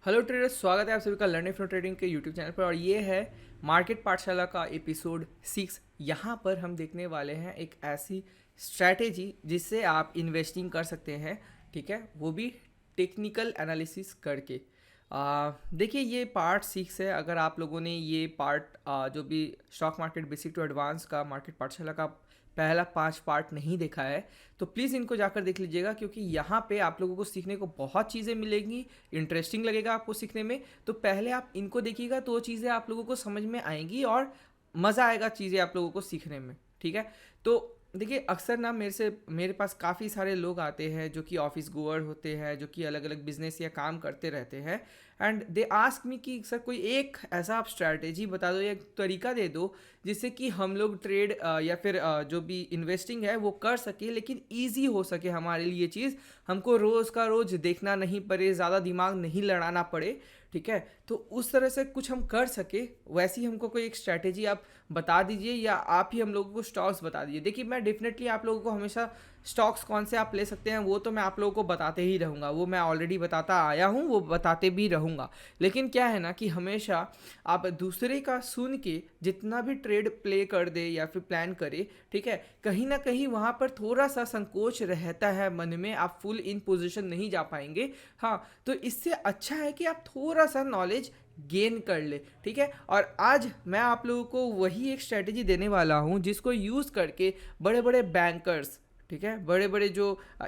Hello traders, स्वागत है आप सभी का लर्निंग फ्रॉम ट्रेडिंग के यूट्यूब चैनल पर। और ये है मार्केट पाठशाला का एपिसोड 6। यहाँ पर हम देखने वाले हैं एक ऐसी स्ट्रैटेजी जिससे आप इन्वेस्टिंग कर सकते हैं, ठीक है, वो भी टेक्निकल एनालिसिस करके। देखिए, ये पार्ट 6 है। अगर आप लोगों ने ये पार्ट जो भी stock market basic to advance का मार्केट पाठशाला का पहला 5 पार्ट नहीं देखा है तो प्लीज़ इनको जाकर देख लीजिएगा, क्योंकि यहाँ पे आप लोगों को सीखने को बहुत चीज़ें मिलेंगी, इंटरेस्टिंग लगेगा आपको सीखने में। तो पहले आप इनको देखिएगा तो वो चीज़ें आप लोगों को समझ में आएंगी और मज़ा आएगा चीज़ें आप लोगों को सीखने में, ठीक है। तो देखिए, अक्सर ना मेरे पास काफ़ी सारे लोग आते हैं जो कि ऑफिस गोअर होते हैं, जो कि अलग अलग बिजनेस या काम करते रहते हैं। एंड दे आस्क मी कि सर कोई एक ऐसा आप स्ट्रैटेजी बता दो या एक तरीका दे दो जिससे कि हम लोग ट्रेड या फिर जो भी इन्वेस्टिंग है वो कर सके, लेकिन ईजी हो सके हमारे लिए चीज़, हमको रोज़ का रोज़ देखना नहीं पड़े, ज़्यादा दिमाग नहीं लड़ाना पड़े, ठीक है। तो उस तरह से कुछ हम कर सके, वैसी हमको कोई एक स्ट्रैटेजी आप बता दीजिए, या आप ही हम लोगों को स्टॉक्स बता दीजिए। देखिए, मैं डेफिनेटली आप लोगों को हमेशा स्टॉक्स कौन से आप ले सकते हैं वो तो मैं आप लोगों को बताते ही रहूँगा, वो मैं ऑलरेडी बताता आया हूँ, वो बताते भी रहूँगा। लेकिन क्या है ना कि हमेशा आप दूसरे का सुन के जितना भी ट्रेड प्ले कर दे या फिर प्लान करे, ठीक है, कहीं ना कहीं वहाँ पर थोड़ा सा संकोच रहता है मन में, आप फुल इन पोजीशन नहीं जा पाएंगे। हाँ, तो इससे अच्छा है कि आप थोड़ा सा नॉलेज गेन कर ले, ठीक है। और आज मैं आप लोगों को वही एक स्ट्रेटेजी देने वाला हूँ जिसको यूज़ करके बड़े बड़े बैंकर्स, ठीक है, बड़े बड़े जो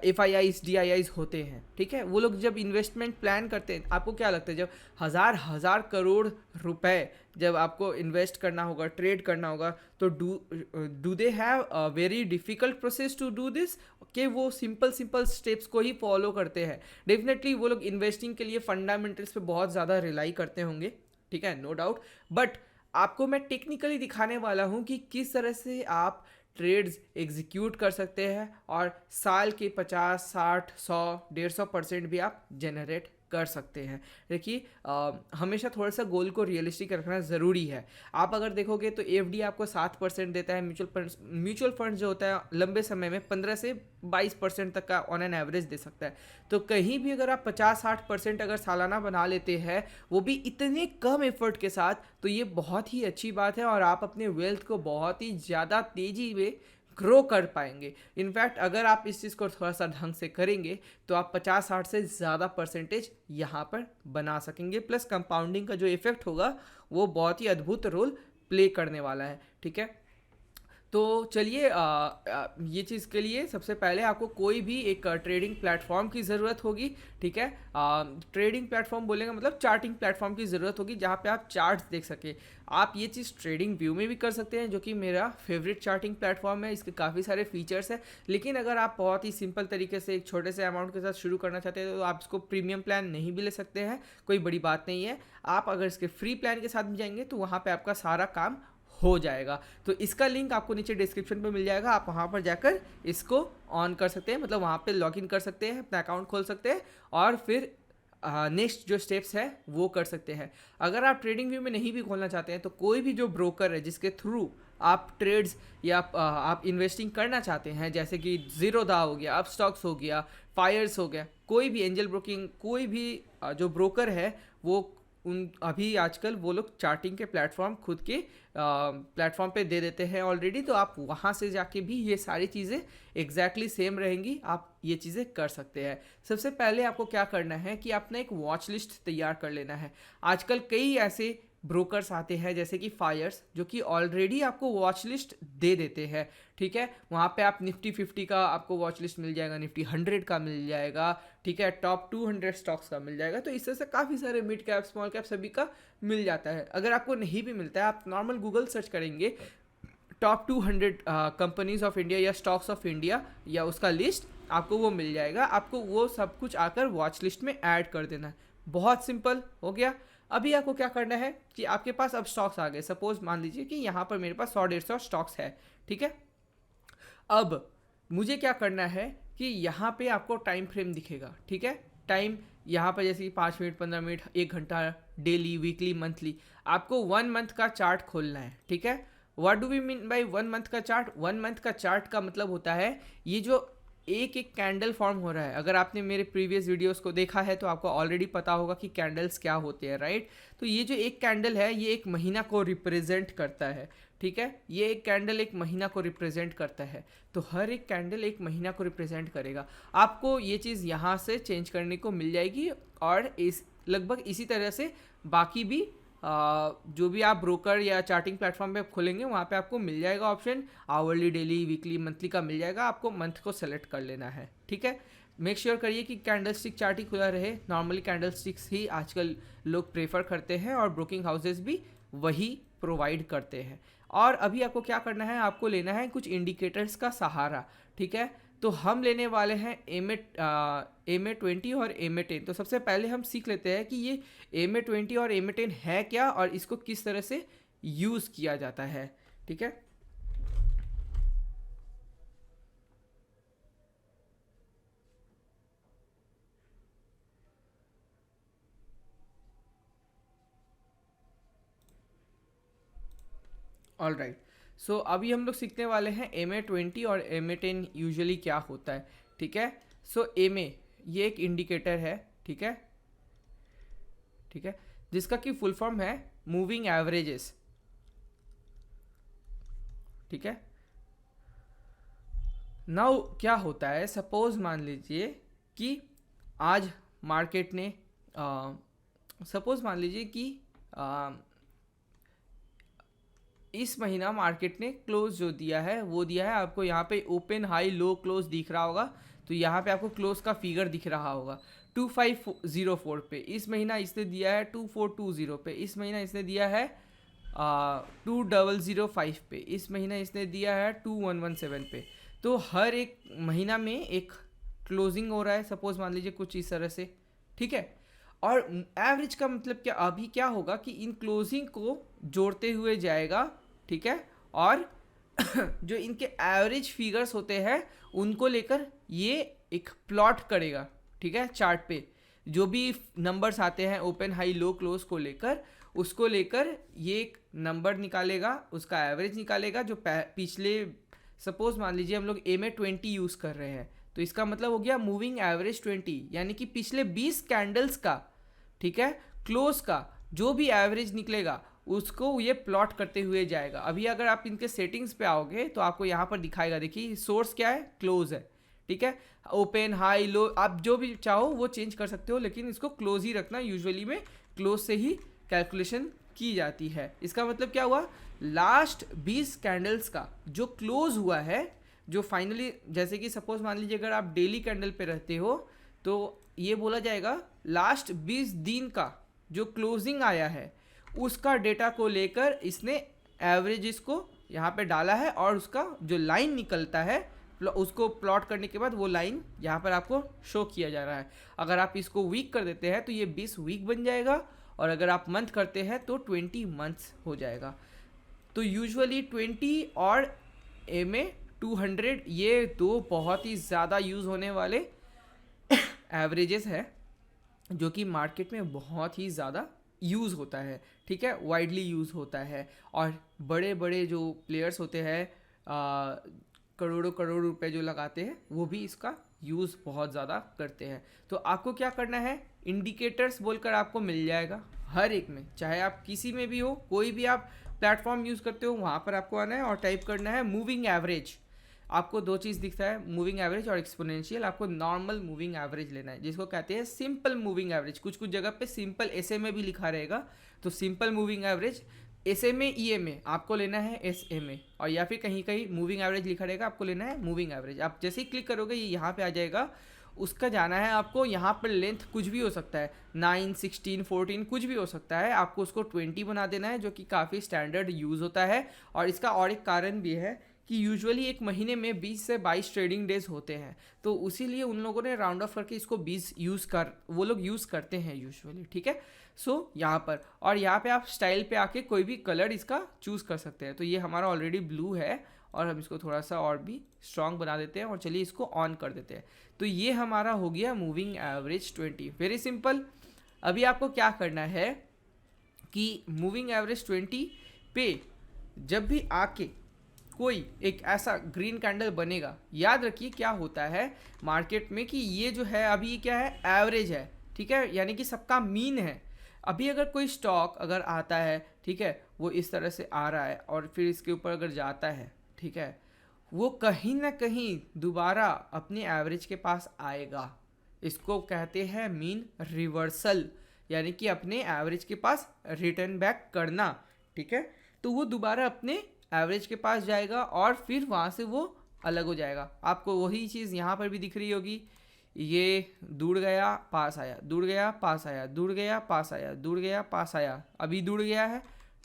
FIIs DIIs होते हैं, ठीक है, वो लोग जब इन्वेस्टमेंट प्लान करते हैं, आपको क्या लगता है जब हज़ार हज़ार करोड़ रुपए जब आपको इन्वेस्ट करना होगा, ट्रेड करना होगा, तो do they have a very difficult process to do this, कि वो सिंपल सिंपल स्टेप्स को ही फॉलो करते हैं? डेफिनेटली वो लोग इन्वेस्टिंग के लिए फंडामेंटल्स पे बहुत ज़्यादा रिलाई करते होंगे, ठीक है, नो डाउट। बट आपको मैं टेक्निकली दिखाने वाला हूँ कि किस तरह से आप ट्रेड्स एग्जीक्यूट कर सकते हैं और साल के 50, 60, 100, 150% भी आप जनरेट कर सकते हैं। देखिए, हमेशा थोड़ा सा गोल को रियलिस्टिक रखना ज़रूरी है। आप अगर देखोगे तो FD आपको 7% देता है, म्यूचुअल फंड जो होता है लंबे समय में 15 से 22% तक का ऑन एन एवरेज दे सकता है। तो कहीं भी अगर आप 50-60% अगर सालाना बना लेते हैं, वो भी इतने कम एफर्ट के साथ, तो ये बहुत ही अच्छी बात है और आप अपने वेल्थ को बहुत ही ज़्यादा तेज़ी में ग्रो कर पाएंगे। इनफैक्ट अगर आप इस चीज़ को थोड़ा सा ढंग से करेंगे तो आप 50-60 से ज़्यादा परसेंटेज यहाँ पर बना सकेंगे, प्लस कंपाउंडिंग का जो इफेक्ट होगा वो बहुत ही अद्भुत रोल प्ले करने वाला है, ठीक है। तो चलिए, ये चीज़ के लिए सबसे पहले आपको कोई भी एक ट्रेडिंग प्लेटफॉर्म की ज़रूरत होगी, ठीक है। ट्रेडिंग प्लेटफॉर्म बोलेंगे मतलब चार्टिंग प्लेटफॉर्म की ज़रूरत होगी जहाँ पे आप चार्ट्स देख सके। आप ये चीज़ ट्रेडिंग व्यू में भी कर सकते हैं, जो कि मेरा फेवरेट चार्टिंग प्लेटफॉर्म है, इसके काफ़ी सारे फीचर्स हैं। लेकिन अगर आप बहुत ही सिंपल तरीके से एक छोटे से अमाउंट के साथ शुरू करना चाहते हैं तो आप इसको प्रीमियम प्लान नहीं भी ले सकते हैं, कोई बड़ी बात नहीं है। आप अगर इसके फ्री प्लान के साथ भी जाएंगे तो वहाँ पर आपका सारा काम हो जाएगा। तो इसका लिंक आपको नीचे डिस्क्रिप्शन पे मिल जाएगा, आप वहाँ पर जाकर इसको ऑन कर सकते हैं, मतलब वहाँ पे लॉगिन कर सकते हैं, अपना अकाउंट खोल सकते हैं और फिर नेक्स्ट जो स्टेप्स है वो कर सकते हैं। अगर आप ट्रेडिंग व्यू में नहीं भी खोलना चाहते हैं तो कोई भी जो ब्रोकर है जिसके थ्रू आप ट्रेड्स या आप इन्वेस्टिंग करना चाहते हैं, जैसे कि ज़ीरोधा हो गया, अपस्टॉक्स हो गया, फायर्स हो गया, कोई भी एंजल ब्रोकिंग, कोई भी जो ब्रोकर है वो उन अभी आजकल वो लोग चार्टिंग के प्लेटफॉर्म खुद के प्लेटफॉर्म पे दे देते हैं ऑलरेडी। तो आप वहाँ से जाके भी ये सारी चीज़ें एग्जैक्टली सेम रहेंगी, आप ये चीज़ें कर सकते हैं। सबसे पहले आपको क्या करना है कि अपना एक वॉच लिस्ट तैयार कर लेना है। आजकल कई ऐसे ब्रोकर्स आते हैं जैसे कि फायर्स, जो कि ऑलरेडी आपको वॉच लिस्ट दे देते हैं, ठीक है। वहाँ पे आप निफ्टी 50 का आपको वॉच लिस्ट मिल जाएगा, निफ्टी 100 का मिल जाएगा, ठीक है, टॉप 200 स्टॉक्स का मिल जाएगा। तो इस तरह से काफ़ी सारे मिड कैप स्मॉल कैप सभी का मिल जाता है। अगर आपको नहीं भी मिलता है, आप नॉर्मल गूगल सर्च करेंगे टॉप 200 कंपनीज ऑफ इंडिया या स्टॉक्स ऑफ इंडिया या उसका लिस्ट, आपको वो मिल जाएगा। आपको वो सब कुछ आकर वॉच लिस्ट में ऐड कर देना है। बहुत सिंपल हो गया। अभी आपको क्या करना है कि आपके पास अब स्टॉक्स आ गए, सपोज मान लीजिए कि यहाँ पर मेरे पास 100-150 स्टॉक्स है, ठीक है। अब मुझे क्या करना है कि यहाँ पे आपको टाइम फ्रेम दिखेगा, ठीक है। टाइम यहाँ पर जैसे कि 5 मिनट, 15 मिनट, 1 घंटा, डेली, वीकली, मंथली, आपको 1 मंथ का चार्ट खोलना है, ठीक है। What do we mean by 1 month का चार्ट? 1 मंथ का चार्ट का मतलब होता है ये जो एक एक कैंडल फॉर्म हो रहा है। अगर आपने मेरे प्रीवियस वीडियोस को देखा है तो आपको ऑलरेडी पता होगा कि कैंडल्स क्या होते हैं, राइट। तो ये जो एक कैंडल है ये एक महीना को रिप्रेजेंट करता है, ठीक है। ये एक कैंडल एक महीना को रिप्रेजेंट करता है, तो हर एक कैंडल एक महीना को रिप्रेजेंट करेगा। आपको ये चीज़ यहाँ से चेंज करने को मिल जाएगी, और इस लगभग इसी तरह से बाकी भी जो भी आप ब्रोकर या चार्टिंग प्लेटफॉर्म पे खोलेंगे वहाँ पे आपको मिल जाएगा option, hourly, daily, weekly, monthly का मिल जाएगा। आपको मंथ को सेलेक्ट कर लेना है, ठीक है। मेक श्योर करिए कि कैंडल स्टिक चार्ट ही खुला रहे। नॉर्मली कैंडल स्टिक्स ही आजकल लोग प्रेफर करते हैं और ब्रोकिंग हाउसेज भी वही प्रोवाइड करते हैं। और अभी आपको क्या करना है, आपको लेना है कुछ इंडिकेटर्स का सहारा, ठीक है। तो हम लेने वाले हैं MA20 और MA10। तो सबसे पहले हम सीख लेते हैं कि ये MA20 और MA10 है क्या और इसको किस तरह से यूज़ किया जाता है, ठीक है। ऑल राइट, सो अभी हम लोग सीखने वाले हैं MA20 और MA10 यूजुअली क्या होता है, ठीक है। सो MA ये एक इंडिकेटर है, ठीक है, ठीक है, जिसका कि फुल फॉर्म है मूविंग एवरेजेस, ठीक है। नाउ क्या होता है, सपोज मान लीजिए कि आज मार्केट ने सपोज मान लीजिए कि इस महीना मार्केट ने क्लोज जो दिया है वो दिया है आपको यहाँ पे ओपन, हाई, लो, क्लोज दिख रहा होगा। तो यहाँ पे आपको क्लोज का फिगर दिख रहा होगा 2504 पे। इस महीना इसने दिया है 2420 पे। इस महीना इसने दिया है 2005 पे। इस महीना इसने दिया है 2117 पे। तो हर एक महीना में एक क्लोजिंग हो रहा है, सपोज मान लीजिए कुछ इस तरह से, ठीक है। और एवरेज का मतलब क्या, अभी क्या होगा कि इन क्लोजिंग को जोड़ते हुए जाएगा, ठीक है। और जो इनके एवरेज फिगर्स होते हैं उनको लेकर ये एक प्लॉट करेगा, ठीक है। चार्ट पे जो भी नंबर्स आते हैं ओपन, हाई, लो, क्लोज को लेकर, उसको लेकर ये एक नंबर निकालेगा, उसका एवरेज निकालेगा जो पिछले, सपोज मान लीजिए हम लोग MA20 यूज़ कर रहे हैं, तो इसका मतलब हो गया मूविंग एवरेज 20, यानी कि पिछले 20 कैंडल्स का, ठीक है, क्लोज का जो भी एवरेज निकलेगा उसको ये प्लॉट करते हुए जाएगा। अभी अगर आप इनके सेटिंग्स पे आओगे तो आपको यहाँ पर दिखाएगा, देखिए सोर्स क्या है, क्लोज है, ठीक है। ओपन, हाई, लो, आप जो भी चाहो वो चेंज कर सकते हो, लेकिन इसको क्लोज ही रखना। यूजुअली में क्लोज से ही कैलकुलेशन की जाती है। इसका मतलब क्या हुआ, लास्ट 20 कैंडल्स का जो क्लोज हुआ है, जो फाइनली, जैसे कि सपोज मान लीजिए अगर आप डेली कैंडल पे रहते हो तो ये बोला जाएगा लास्ट 20 दिन का जो क्लोजिंग आया है उसका डेटा को लेकर इसने एवरेजेस को यहाँ पे डाला है, और उसका जो लाइन निकलता है उसको प्लॉट करने के बाद वो लाइन यहाँ पर आपको शो किया जा रहा है। अगर आप इसको वीक कर देते हैं तो ये 20 वीक बन जाएगा, और अगर आप मंथ करते हैं तो 20 मंथ्स हो जाएगा। तो यूजुअली 20 और MA200 ये दो बहुत ही ज़्यादा यूज़ होने वाले एवरेजेस है, जो कि मार्केट में बहुत ही ज़्यादा यूज़ होता है, ठीक है, वाइडली यूज़ होता है। और बड़े बड़े जो प्लेयर्स होते हैं करोड़ों करोड़ रुपए जो लगाते हैं वो भी इसका यूज़ बहुत ज़्यादा करते हैं। तो आपको क्या करना है, इंडिकेटर्स बोलकर आपको मिल जाएगा हर एक में, चाहे आप किसी में भी हो, कोई भी आप प्लेटफॉर्म यूज़ करते हो वहाँ पर आपको आना है और टाइप करना है मूविंग एवरेज। आपको दो चीज़ दिखता है, मूविंग एवरेज और एक्सपोनेंशियल। आपको नॉर्मल मूविंग एवरेज लेना है, जिसको कहते हैं सिंपल मूविंग एवरेज। कुछ कुछ जगह पे सिंपल SMA भी लिखा रहेगा, तो simple moving average. SMA EMA आपको लेना है SMA, और या फिर कहीं कहीं मूविंग एवरेज लिखा रहेगा, आपको लेना है मूविंग एवरेज। आप जैसे ही क्लिक करोगे ये यहाँ पे आ जाएगा, उसका जाना है आपको। यहाँ पर लेंथ कुछ भी हो सकता है, 9, 16, 14 कुछ भी हो सकता है। आपको उसको 20 बना देना है, जो कि काफ़ी स्टैंडर्ड यूज़ होता है। और इसका और एक कारण भी है कि यूजुअली एक महीने में 20 से 22 ट्रेडिंग डेज होते हैं, तो उसीलिए उन लोगों ने राउंड ऑफ करके इसको 20 वो लोग यूज़ करते हैं यूजुअली, ठीक है। सो यहाँ पर, और यहाँ पे आप स्टाइल पे आके कोई भी कलर इसका चूज़ कर सकते हैं। तो ये हमारा ऑलरेडी ब्लू है, और हम इसको थोड़ा सा और भी स्ट्रॉन्ग बना देते हैं, और चलिए इसको ऑन कर देते हैं। तो ये हमारा हो गया मूविंग एवरेज 20। Very simple. अभी आपको क्या करना है कि मूविंग एवरेज 20 पे जब भी आके कोई एक ऐसा ग्रीन कैंडल बनेगा, याद रखिए क्या होता है मार्केट में कि ये जो है अभी ये क्या है, एवरेज है, ठीक है, यानी कि सबका मीन है। अभी अगर कोई स्टॉक अगर आता है, ठीक है, वो इस तरह से आ रहा है और फिर इसके ऊपर अगर जाता है, ठीक है, वो कहीं ना कहीं दोबारा अपने एवरेज के पास आएगा। इसको कहते हैं मीन रिवर्सल, यानी कि अपने एवरेज के पास रिटर्न बैक करना, ठीक है। तो वो दोबारा अपने एवरेज के पास जाएगा और फिर वहाँ से वो अलग हो जाएगा। आपको वही चीज़ यहाँ पर भी दिख रही होगी, ये दूर गया पास आया, दूर गया पास आया, दूर गया पास आया, दूर गया पास आया, अभी दूर गया है,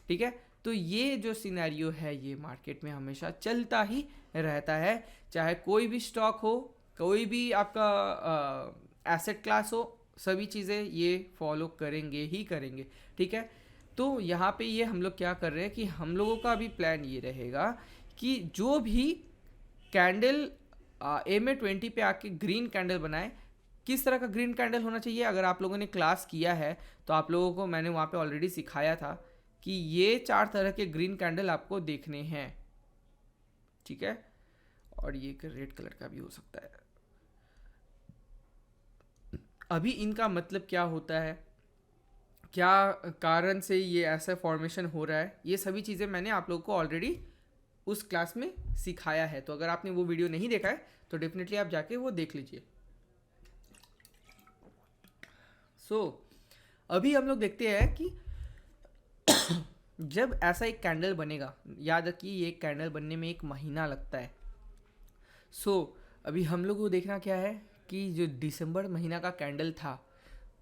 ठीक है। तो ये जो सिनेरियो है ये मार्केट में हमेशा चलता ही रहता है, चाहे कोई भी स्टॉक हो, कोई भी आपका एसेट क्लास हो, सभी चीज़ें ये फॉलो करेंगे ही करेंगे, ठीक है। तो यहाँ पे ये हम लोग क्या कर रहे हैं कि हम लोगों का भी प्लान ये रहेगा कि जो भी कैंडल MA20 पे आके ग्रीन कैंडल बनाए, किस तरह का ग्रीन कैंडल होना चाहिए। अगर आप लोगों ने क्लास किया है तो आप लोगों को मैंने वहाँ पे ऑलरेडी सिखाया था कि ये 4 तरह के ग्रीन कैंडल आपको देखने हैं, ठीक है। और ये रेड कलर का भी हो सकता है। अभी इनका मतलब क्या होता है, क्या कारण से ये ऐसा फॉर्मेशन हो रहा है, ये सभी चीज़ें मैंने आप लोगों को ऑलरेडी उस क्लास में सिखाया है। तो अगर आपने वो वीडियो नहीं देखा है तो डेफिनेटली आप जाके वो देख लीजिए। अभी हम लोग देखते हैं कि जब ऐसा एक कैंडल बनेगा, याद रखिए ये एक कैंडल बनने में 1 महीना लगता है। अभी हम लोग को देखना क्या है कि जो दिसंबर महीना का कैंडल था,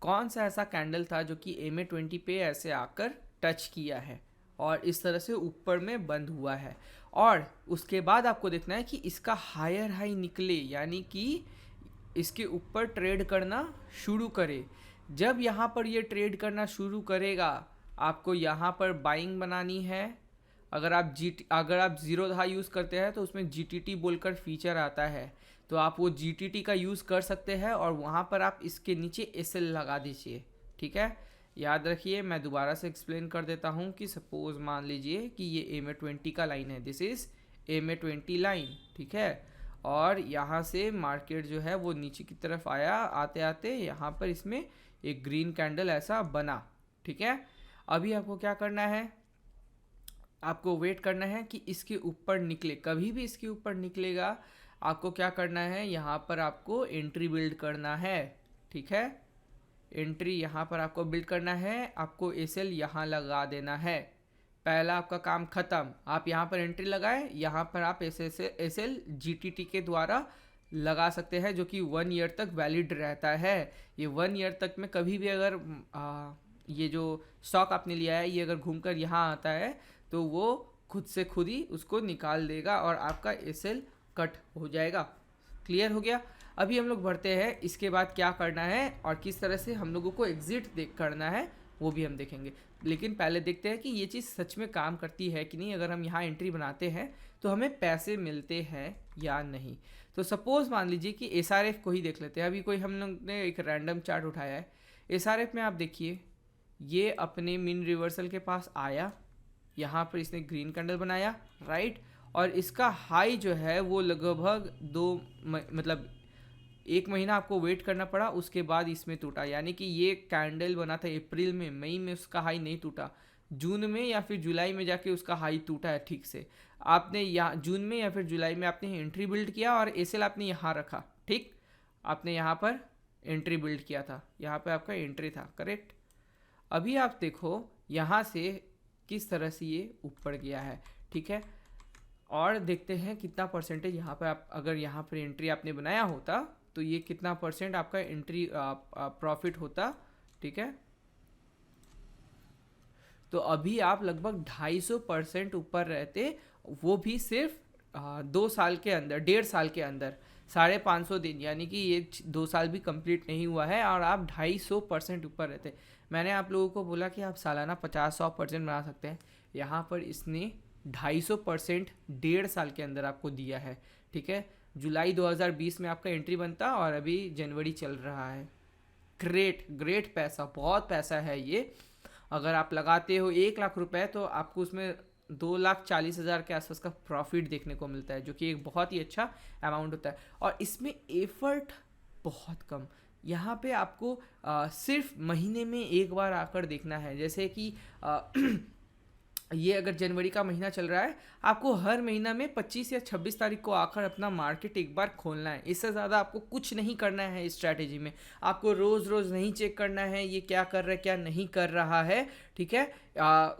कौन सा ऐसा कैंडल था जो कि MA20 पे ऐसे आकर टच किया है और इस तरह से ऊपर में बंद हुआ है। और उसके बाद आपको देखना है कि इसका हायर हाई निकले, यानी कि इसके ऊपर ट्रेड करना शुरू करे। जब यहाँ पर ये ट्रेड करना शुरू करेगा, आपको यहाँ पर बाइंग बनानी है। अगर आप जीरो था यूज़ करते हैं तो उसमें GTT बोलकर फीचर आता है, तो आप वो GTT का यूज़ कर सकते हैं और वहाँ पर आप इसके नीचे SL लगा दीजिए, ठीक है। याद रखिए, मैं दोबारा से एक्सप्लेन कर देता हूँ कि सपोज मान लीजिए कि ये MA20 का लाइन है, दिस इज़ MA20 लाइन, ठीक है। और यहाँ से मार्केट जो है वो नीचे की तरफ आया, आते आते यहाँ पर इसमें एक ग्रीन कैंडल ऐसा बना, ठीक है। अभी आपको क्या करना है, आपको वेट करना है कि इसके ऊपर निकले। कभी भी इसके ऊपर निकलेगा, आपको क्या करना है, यहाँ पर आपको एंट्री बिल्ड करना है, ठीक है। एंट्री यहाँ पर आपको बिल्ड करना है, आपको SL यहाँ लगा देना है। पहला आपका काम ख़त्म। आप यहाँ पर एंट्री लगाए, यहाँ पर आप SL GTT के द्वारा लगा सकते हैं, जो कि 1 ईयर तक वैलिड रहता है। ये 1 ईयर तक में कभी भी अगर ये जो स्टॉक आपने लिया है ये अगर घूमकर यहाँ आता है तो वो खुद से खुद ही उसको निकाल देगा और आपका SL कट हो जाएगा। क्लियर हो गया। अभी हम लोग बढ़ते हैं, इसके बाद क्या करना है और किस तरह से हम लोगों को एग्जिट करना है वो भी हम देखेंगे। लेकिन पहले देखते हैं कि ये चीज़ सच में काम करती है कि नहीं। अगर हम यहाँ एंट्री बनाते हैं तो हमें पैसे मिलते हैं या नहीं। तो सपोज़ मान लीजिए कि SRF को ही देख लेते हैं। अभी कोई हम लोग ने एक रैंडम चार्ट उठाया है, SRF में आप देखिए ये अपने मीन रिवर्सल के पास आया, यहाँ पर इसने ग्रीन कैंडल बनाया, राइट। और इसका हाई जो है वो लगभग 1 महीना आपको वेट करना पड़ा, उसके बाद इसमें टूटा। यानी कि ये कैंडल बना था अप्रैल में, मई में उसका हाई नहीं टूटा, जून में या फिर जुलाई में जाके उसका हाई टूटा है। ठीक से आपने यहाँ जून में या फिर जुलाई में आपने एंट्री बिल्ड किया और SL आपने यहाँ रखा, ठीक। आपने यहाँ पर एंट्री बिल्ड किया था, यहाँ पर आपका एंट्री था, करेक्ट। अभी आप देखो यहाँ से किस तरह से ये ऊपर गया है, ठीक है। और देखते हैं कितना परसेंटेज यहाँ पर आप अगर यहाँ पर एंट्री आपने बनाया होता तो ये कितना परसेंट आपका एंट्री प्रॉफिट होता, ठीक है। तो अभी आप लगभग 250% ऊपर रहते, वो भी सिर्फ 2 साल के अंदर, 1.5 साल के अंदर, 550 दिन। यानी कि ये 2 साल भी कंप्लीट नहीं हुआ है और आप 250% ऊपर रहते। मैंने आप लोगों को बोला कि आप सालाना 50-100% बना सकते हैं, यहाँ पर इसने 250% 1.5 साल के अंदर आपको दिया है, ठीक है। जुलाई 2020 में आपका एंट्री बनता और अभी जनवरी चल रहा है। ग्रेट पैसा, बहुत पैसा है ये। अगर आप लगाते हो 1 लाख रुपए तो आपको उसमें 2,40,000 के आसपास का प्रॉफिट देखने को मिलता है, जो कि एक बहुत ही अच्छा अमाउंट होता है। और इसमें एफर्ट बहुत कम, यहाँ पे आपको सिर्फ महीने में एक बार आकर देखना है। जैसे कि ये अगर जनवरी का महीना चल रहा है, आपको हर महीना में 25 या 26 तारीख को आकर अपना मार्केट एक बार खोलना है। इससे ज़्यादा आपको कुछ नहीं करना है इस स्ट्रैटेजी में। आपको रोज़ रोज़ नहीं चेक करना है ये क्या कर रहा है क्या नहीं कर रहा है, ठीक है।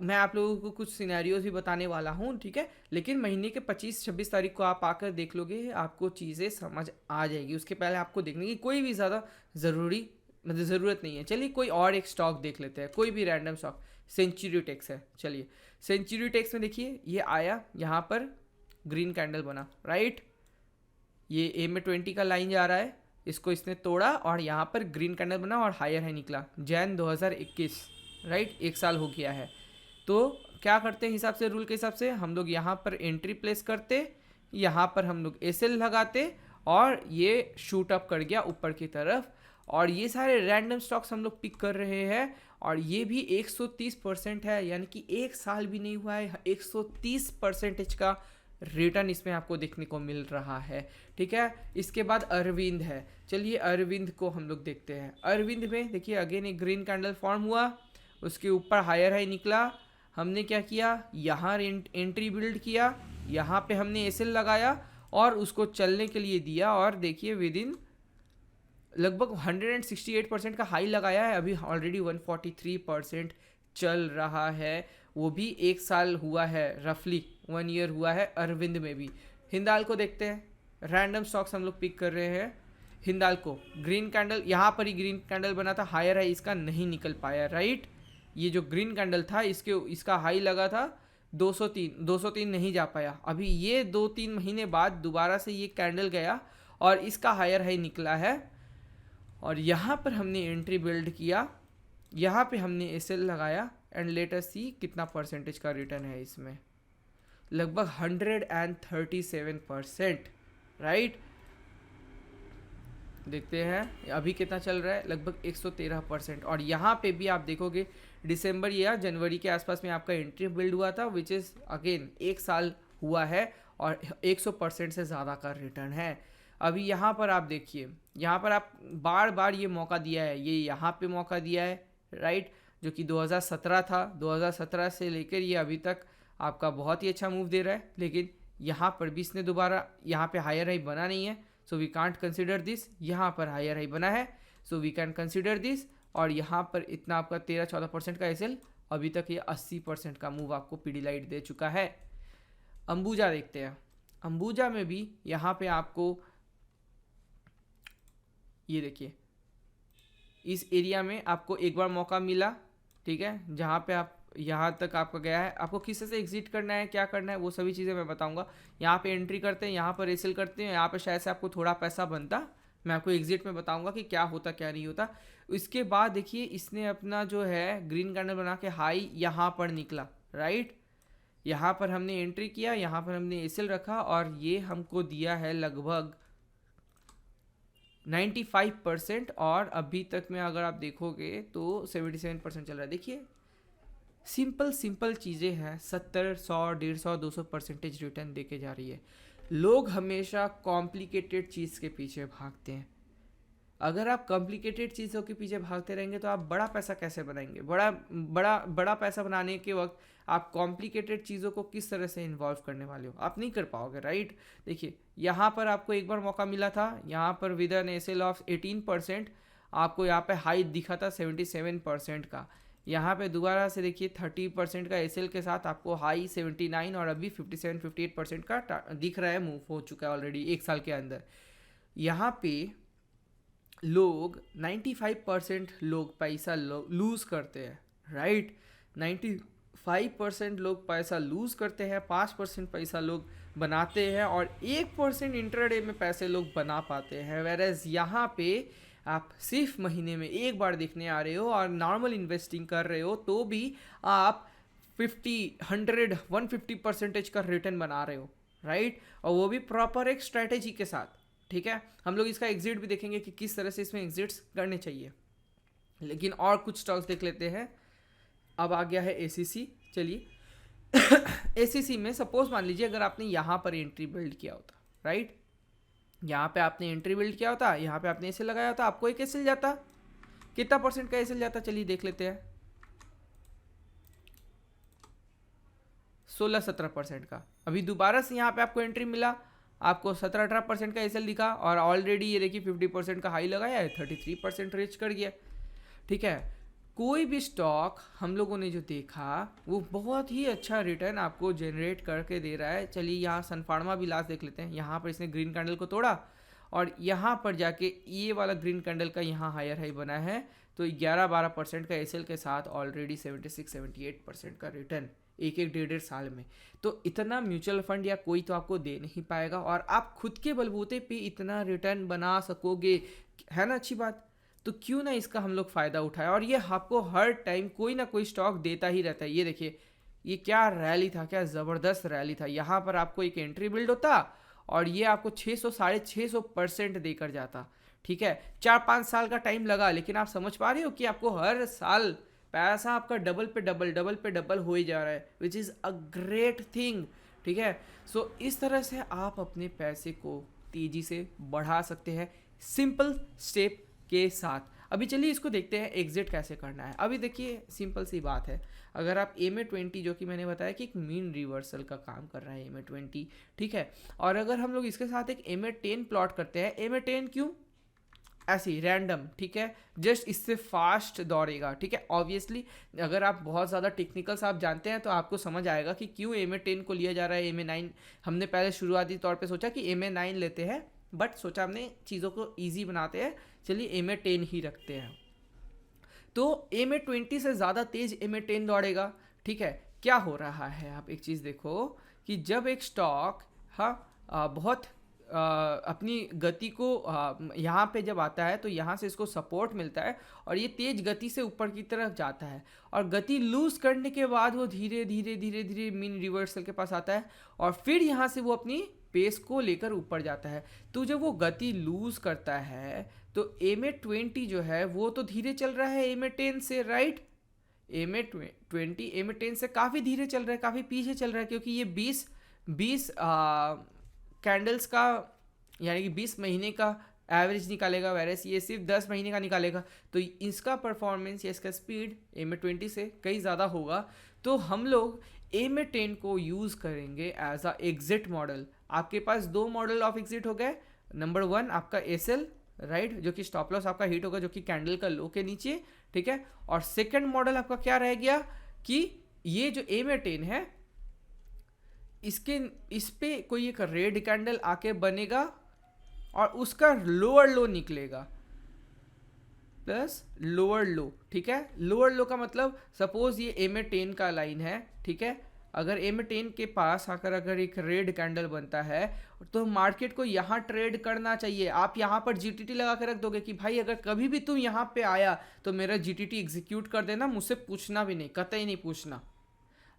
मैं आप लोगों को कुछ सिनेरियोज भी बताने वाला हूँ, ठीक है। लेकिन महीने के 25-26 तारीख को आप आकर देख लोगे, आपको चीज़ें समझ आ जाएगी। उसके पहले आपको देखने की कोई भी ज़्यादा ज़रूरत नहीं है। चलिए कोई और एक स्टॉक देख लेते हैं, कोई भी रैंडम स्टॉक। सेंचुरी टेक्स है, चलिए सेंचुरी टेक्स में देखिए, ये आया यहाँ पर ग्रीन कैंडल बना, राइट। ये MA20 का लाइन जा रहा है, इसको इसने तोड़ा और यहाँ पर ग्रीन कैंडल बना और हायर है निकला जैन 2021, राइट। एक साल हो गया है। तो क्या करते हैं हिसाब से, रूल के हिसाब से हम लोग यहाँ पर एंट्री प्लेस करते, यहाँ पर हम लोग SL लगाते और ये शूट अप कर गया ऊपर की तरफ। और ये सारे रैंडम स्टॉक्स हम लोग पिक कर रहे हैं और ये भी 130% है, यानी कि एक साल भी नहीं हुआ है, 130% का रिटर्न इसमें आपको देखने को मिल रहा है, ठीक है। इसके बाद अरविंद है, चलिए अरविंद को हम लोग देखते हैं। अरविंद में देखिए अगेन एक ग्रीन कैंडल फॉर्म हुआ, उसके ऊपर हायर हाई निकला। हमने क्या किया, यहाँ एंट्री बिल्ड किया, यहाँ पे हमने SL लगाया और उसको चलने के लिए दिया। और देखिए विद इन लगभग 168% का हाई लगाया है, अभी ऑलरेडी 143% चल रहा है। वो भी एक साल हुआ है, रफली 1 ईयर हुआ है अरविंद में भी। हिंदाल को देखते हैं, रैंडम स्टॉक्स हम लोग पिक कर रहे हैं। हिंदाल को ग्रीन कैंडल, यहाँ पर ही ग्रीन कैंडल बना था, हायर है इसका नहीं निकल पाया, राइट। ये जो ग्रीन कैंडल था इसका हाई लगा था 203 नहीं जा पाया। अभी ये 2-3 महीने बाद दोबारा से ये कैंडल गया और इसका हायर हाई निकला है और यहाँ पर हमने एंट्री बिल्ड किया, यहाँ पे हमने SL लगाया एंड लेट अस सी कितना परसेंटेज का रिटर्न है इसमें, लगभग 137%, राइट। देखते हैं अभी कितना चल रहा है, लगभग 113%। और यहाँ पे भी आप देखोगे दिसंबर या जनवरी के आसपास में आपका एंट्री बिल्ड हुआ था, विच इज़ अगेन एक साल हुआ है और 100% से ज़्यादा का रिटर्न है। अभी यहाँ पर आप देखिए, यहाँ पर आप बार बार ये मौका दिया है, ये यहाँ पे मौका दिया है, राइट, जो कि 2017 था। 2017 से लेकर ये अभी तक आपका बहुत ही अच्छा मूव दे रहा है। लेकिन यहाँ पर भी इसने दोबारा यहाँ पे हायर हाई बना नहीं है, so we can't consider this. यहाँ पर हायर हाई बना है, so we can consider this. और यहाँ पर इतना आपका 13-14% का SL, अभी तक ये 80% का मूव आपको पीडीलाइट दे चुका है। अंबुजा देखते हैं, अंबुजा में भी यहाँ पे आपको ये देखिए इस एरिया में आपको एक बार मौका मिला, ठीक है, जहाँ पे आप यहाँ तक आपका गया है। आपको किस से एग्जिट करना है, क्या करना है, वो सभी चीज़ें मैं बताऊंगा। यहाँ पे एंट्री करते हैं, यहाँ पर SL करते हैं, यहाँ पे शायद से आपको थोड़ा पैसा बनता, मैं आपको एग्जिट में बताऊंगा कि क्या होता क्या नहीं होता। इसके बाद देखिए इसने अपना जो है ग्रीन कैंडल बना के हाई यहाँ पर निकला, राइट। यहाँ पर हमने एंट्री किया, यहाँ पर हमने SL रखा और ये हमको दिया है लगभग 95%। और अभी तक में अगर आप देखोगे तो 77% चल रहा है। देखिए सिंपल चीज़ें हैं, 70, 100, 150, 200% रिटर्न देके जा रही है। लोग हमेशा कॉम्प्लिकेटेड चीज़ के पीछे भागते हैं। अगर आप कॉम्प्लिकेटेड चीज़ों के पीछे भागते रहेंगे तो आप बड़ा पैसा कैसे बनाएंगे। बड़ा पैसा बनाने के वक्त आप कॉम्प्लिकेटेड चीज़ों को किस तरह से इन्वॉल्व करने वाले हो, आप नहीं कर पाओगे, राइट। देखिए यहाँ पर आपको एक बार मौका मिला था, यहाँ पर विद एन SL ऑफ 18%, आपको यहाँ पे हाई दिखा था 77% का। यहाँ पे दोबारा से देखिए 30% का SL के साथ आपको हाई 79 और अभी 57-58% का दिख रहा है, मूव हो चुका है ऑलरेडी एक साल के अंदर। यहाँ पे लोग 95% लोग पैसा लूज़ करते हैं, राइट। 95% लोग पैसा लूज़ करते हैं, 5% पैसा लोग बनाते हैं और 1% इंट्राडे में पैसे लोग बना पाते हैं। वेरएज यहाँ पे आप सिर्फ महीने में एक बार देखने आ रहे हो और नॉर्मल इन्वेस्टिंग कर रहे हो तो भी आप 50, 100, 150% का रिटर्न बना रहे हो, राइट। और वो भी प्रॉपर एक स्ट्रैटेजी के साथ, ठीक है। हम लोग इसका एग्जिट भी देखेंगे कि किस तरह से इसमें एग्जिट्स करने चाहिए। लेकिन और कुछ स्टॉक्स देख लेते हैं। अब आ गया है ACC। चलिए एसीसी में सपोज मान लीजिए अगर आपने यहाँ पर एंट्री बिल्ड किया होता, राइट, यहाँ पे आपने एंट्री बिल्ड किया होता, यहाँ पे आपने एसएल लगाया होता, आपको एक एसएल जाता, कितना परसेंट का एसएल जाता, चलिए देख लेते हैं, 16-17% का। अभी दोबारा से यहाँ पे आपको एंट्री मिला, आपको 17-18% का एसएल दिखा, और ऑलरेडी ये देखिए 50% का हाई लगाया है, 33% रीच कर गया। ठीक है, कोई भी स्टॉक हम लोगों ने जो देखा वो बहुत ही अच्छा रिटर्न आपको जनरेट करके दे रहा है। चलिए यहाँ सन फार्मा भी लास्ट देख लेते हैं। यहाँ पर इसने ग्रीन कैंडल को तोड़ा और यहाँ पर जाके ये वाला ग्रीन कैंडल का यहाँ हायर हाई बना है, तो 11-12% का एसएल के साथ ऑलरेडी 76-78% का रिटर्न एक एक 1.5 साल में। तो इतना म्यूचुअल फंड या कोई तो आपको दे नहीं पाएगा, और आप खुद के बलबूते पे इतना रिटर्न बना सकोगे, है ना अच्छी बात। तो क्यों ना इसका हम लोग फ़ायदा उठाएं, और ये आपको हर टाइम कोई ना कोई स्टॉक देता ही रहता है। ये देखिए ये क्या रैली था, क्या ज़बरदस्त रैली था। यहाँ पर आपको एक एंट्री बिल्ड होता और ये आपको 600-650% देकर जाता। ठीक है, 4-5 साल का टाइम लगा, लेकिन आप समझ पा रहे हो कि आपको हर साल पैसा आपका डबल पे डबल हो ही जा रहा है, which is a great thing. ठीक है, सो इस तरह से आप अपने पैसे को तेज़ी से बढ़ा सकते हैं सिंपल स्टेप के साथ। अभी चलिए इसको देखते हैं एग्जिट कैसे करना है। अभी देखिए सिंपल सी बात है, अगर आप MA20 जो कि मैंने बताया कि एक मीन रिवर्सल का काम कर रहा है MA20, ठीक है, और अगर हम लोग इसके साथ एक MA10 प्लॉट करते हैं, MA10 क्यों ऐसे ही रैंडम, ठीक है, जस्ट इससे फास्ट दौड़ेगा। ठीक है, ऑब्वियसली अगर आप बहुत ज़्यादा टेक्निकल्स आप जानते हैं तो आपको समझ आएगा कि क्यों MA10 को लिया जा रहा है। MA9 हमने पहले शुरुआती तौर पे सोचा कि MA9 लेते हैं, बट सोचा हमने चीज़ों को ईजी बनाते हैं, चलिए MA10 ही रखते हैं। तो MA20 से ज़्यादा तेज MA10 दौड़ेगा। ठीक है, क्या हो रहा है, आप एक चीज़ देखो कि जब एक स्टॉक बहुत अपनी गति को यहाँ पे जब आता है तो यहाँ से इसको सपोर्ट मिलता है और ये तेज गति से ऊपर की तरफ जाता है, और गति लूज करने के बाद वो धीरे धीरे धीरे धीरे मीन रिवर्सल के पास आता है, और फिर यहाँ से वो अपनी पेस को लेकर ऊपर जाता है। तो जब वो गति लूज करता है तो MA20 जो है वो तो धीरे चल रहा है MA10 से, राइट। MA20 MA10 से काफ़ी धीरे चल रहा है, काफ़ी पीछे चल रहा है, क्योंकि ये 20 कैंडल्स का यानी कि 20 महीने का एवरेज निकालेगा, वैरेस ये सिर्फ 10 महीने का निकालेगा। तो इसका परफॉर्मेंस या इसका स्पीड MA20 से कहीं ज़्यादा होगा। तो हम लोग MA10 को यूज़ करेंगे एज अ एग्जिट मॉडल। आपके पास 2 मॉडल ऑफ एग्जिट हो गए। नंबर 1 आपका SL, राइट, जो कि स्टॉप लॉस आपका हिट होगा, जो कि कैंडल का लो के नीचे। ठीक है, और सेकंड मॉडल आपका क्या रह गया कि ये जो MA10 है इस पे कोई एक रेड कैंडल आके बनेगा और उसका लोअर लो निकलेगा प्लस लोअर लो। ठीक है, लोअर लो का मतलब सपोज ये MA10 का लाइन है। ठीक है, अगर MA10 के पास आकर अगर एक रेड कैंडल बनता है तो मार्केट को यहाँ ट्रेड करना चाहिए। आप यहाँ पर GTT लगा कर रख दोगे कि भाई अगर कभी भी तुम यहाँ पे आया तो मेरा GTT एग्जीक्यूट कर देना, मुझसे पूछना भी नहीं, कतई नहीं पूछना।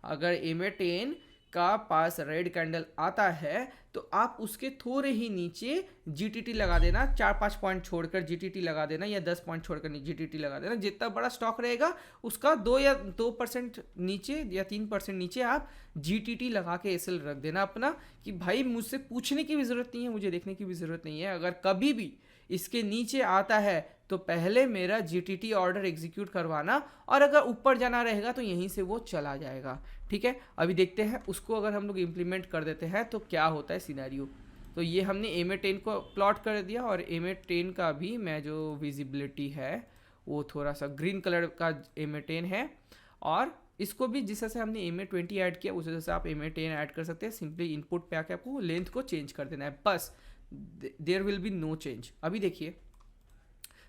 अगर MA10 का पास रेड कैंडल आता है तो आप उसके थोड़े ही नीचे GTT लगा देना, 4-5 पॉइंट छोड़कर GTT लगा देना, या 10 पॉइंट छोड़कर GTT लगा देना। जितना बड़ा स्टॉक रहेगा उसका 2% नीचे या 3% नीचे आप GTT लगा के SL रख देना अपना, कि भाई मुझसे पूछने की भी ज़रूरत नहीं है, मुझे देखने की भी ज़रूरत नहीं है। अगर कभी भी इसके नीचे आता है तो पहले मेरा GTT ऑर्डर एग्जीक्यूट करवाना, और अगर ऊपर जाना रहेगा तो यहीं से वो चला जाएगा। ठीक है, अभी देखते हैं उसको अगर हम लोग इम्प्लीमेंट कर देते हैं तो क्या होता है सिनेरियो। तो ये हमने MA10 को प्लॉट कर दिया, और MA10 का भी मैं जो विजिबिलिटी है वो थोड़ा सा ग्रीन कलर का MA10 है, और इसको भी जिस तरह से हमने MA20 ऐड किया उस तरह से आप MA10 ऐड कर सकते हैं। सिंपली इनपुट पे आके आपको लेंथ को चेंज कर देना है, बस, there will be no change. अभी देखिए